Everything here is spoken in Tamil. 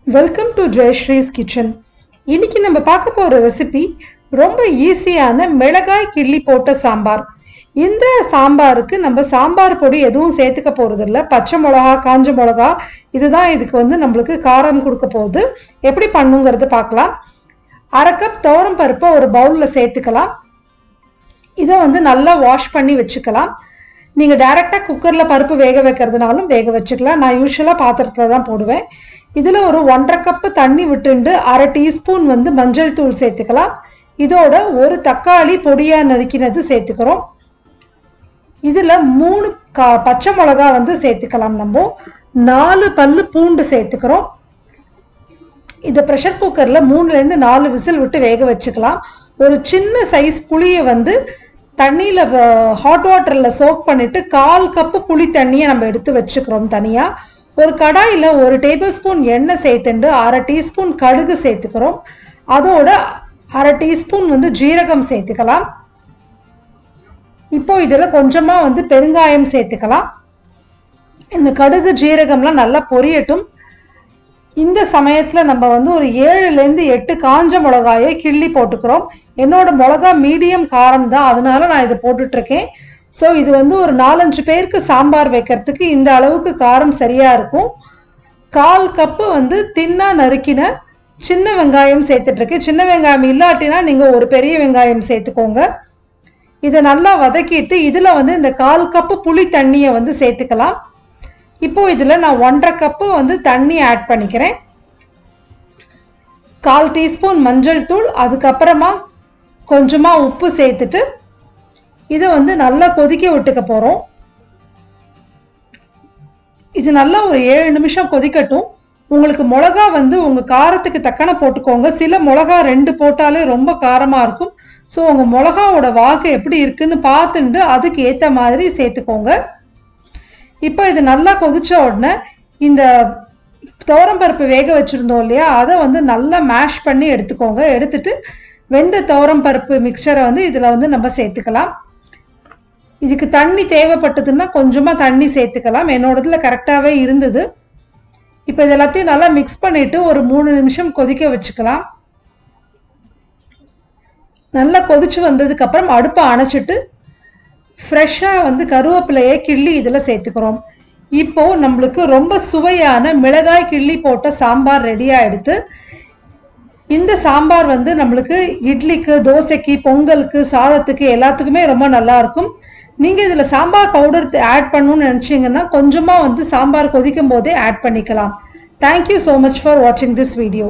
Welcome to Jayasree's kitchen. இன்னைக்கு நம்ம பார்க்க போகிற ரெசிபி ரொம்ப ஈஸியான மிளகாய் கிள்ளி போட்ட சாம்பார். இந்த சாம்பாருக்கு நம்ம சாம்பார் பொடி எதுவும் சேர்த்துக்க போகிறதில்ல. பச்சை மிளகா, காஞ்ச மிளகா இதுதான் இதுக்கு நம்மளுக்கு காரம் கொடுக்க போகுது. எப்படி பண்ணுங்கிறது பார்க்கலாம். அரை கப் துவரம் பருப்பை ஒரு பவுலில் சேர்த்துக்கலாம். இதை நல்லா வாஷ் பண்ணி வச்சுக்கலாம். நீங்கள் டைரெக்டாக குக்கரில் பருப்பு வேக வைக்கிறதுனாலும் வேக வச்சுக்கலாம். நான் யூஸ்வலாக பாத்திரத்தில் தான் போடுவேன். இதில் ஒரு 1.5 கப்பு தண்ணி விட்டுண்டு அரை டீஸ்பூன் மஞ்சள் தூள் சேர்த்துக்கலாம். இதோட ஒரு தக்காளி பொடியாக நறுக்கினது சேர்த்துக்கிறோம். இதில் 3 பச்சை மிளகா சேர்த்துக்கலாம். நம்ம 4 பல்லு பூண்டு சேர்த்துக்கிறோம். இதை ப்ரெஷர் குக்கரில் 3லேருந்து 4 விசில் விட்டு வேக வச்சுக்கலாம். ஒரு சின்ன சைஸ் புளியை தண்ணியில் ஹாட் வாட்டரில் சோக் பண்ணிவிட்டு 1/4 கப்பு புளி தண்ணியை நம்ம எடுத்து வச்சுக்கிறோம் தனியாக. ஒரு கடாயில் 1 டேபிள் ஸ்பூன் எண்ணெய் சேர்த்துண்டு அரை டீஸ்பூன் கடுகு சேர்த்துக்கிறோம். அதோட அரை டீஸ்பூன் ஜீரகம் சேர்த்துக்கலாம். இப்போ இதில் கொஞ்சமாக பெருங்காயம் சேர்த்துக்கலாம். இந்த கடுகு ஜீரகம்லாம் நல்லா பொரியட்டும். இந்த சமயத்தில் நம்ம ஒரு 7லேருந்து 8 காஞ்ச மிளகாயை கிள்ளி போட்டுக்கிறோம். என்னோட மிளகா மீடியம் காரம் தான், அதனால நான் இதை போட்டுட்ருக்கேன். ஸோ இது ஒரு 4-5 பேருக்கு சாம்பார் வைக்கிறதுக்கு இந்த அளவுக்கு காரம் சரியாக இருக்கும். 1/4 கப்பு தின்னா நறுக்கின சின்ன வெங்காயம் சேர்த்துட்ருக்கேன். சின்ன வெங்காயம் இல்லாட்டினா நீங்கள் ஒரு பெரிய வெங்காயம் சேர்த்துக்கோங்க. இதை நல்லா வதக்கிட்டு இதில் இந்த 1/4 கப்பு புளி தண்ணியை சேர்த்துக்கலாம். இப்போ இதில் நான் 1.5 கப்பு தண்ணி ஆட் பண்ணிக்கிறேன். 1/4 டீஸ்பூன் மஞ்சள் தூள், அதுக்கப்புறமா கொஞ்சமாக உப்பு சேர்த்துட்டு இதை நல்லா கொதிக்க விட்டுக்க போகிறோம். இது நல்லா ஒரு 7 நிமிஷம் கொதிக்கட்டும். உங்களுக்கு மிளகா உங்கள் காரத்துக்கு தக்கன போட்டுக்கோங்க. சில மிளகா 2 போட்டாலே ரொம்ப காரமாக இருக்கும். ஸோ உங்கள் மிளகாவோட வாக்கு எப்படி இருக்குன்னு பார்த்துட்டு அதுக்கு ஏற்ற மாதிரி சேர்த்துக்கோங்க. இப்போ இது நல்லா கொதிச்ச உடனே இந்த துவரம் பருப்பு வேக வச்சுருந்தோம் இல்லையா, அதை நல்லா மேஷ் பண்ணி எடுத்துக்கோங்க. எடுத்துட்டு வெந்த துவரம் பருப்பு மிக்சரை இதில் நம்ம சேர்த்துக்கலாம். இதுக்கு தண்ணி தேவைப்பட்டதுன்னா கொஞ்சமாக தண்ணி சேர்த்துக்கலாம். என்னோடதுல கரெக்டாகவே இருந்தது. இப்போ இது எல்லாத்தையும் நல்லா மிக்ஸ் பண்ணிவிட்டு ஒரு 3 நிமிஷம் கொதிக்க வச்சுக்கலாம். நல்லா கொதிச்சு வந்ததுக்கப்புறம் அடுப்பை அணைச்சிட்டு ஃப்ரெஷ்ஷாக கருவேப்பிலையை கிள்ளி இதில் சேர்த்துக்கிறோம். இப்போது நம்மளுக்கு ரொம்ப சுவையான மிளகாய் கிள்ளி போட்ட சாம்பார் ரெடியாக எடுத்து இந்த சாம்பார் நம்மளுக்கு இட்லிக்கு, தோசைக்கு, பொங்கலுக்கு, சாதத்துக்கு எல்லாத்துக்குமே ரொம்ப நல்லாயிருக்கும். நீங்கள் இதில் சாம்பார் பவுடர் ஆட் பண்ணணும்னு நினச்சிங்கன்னா கொஞ்சமாக சாம்பார் கொதிக்கும் போதே ஆட் பண்ணிக்கலாம். தேங்க்யூ ஸோ மச் ஃபார் வாட்சிங் திஸ் வீடியோ.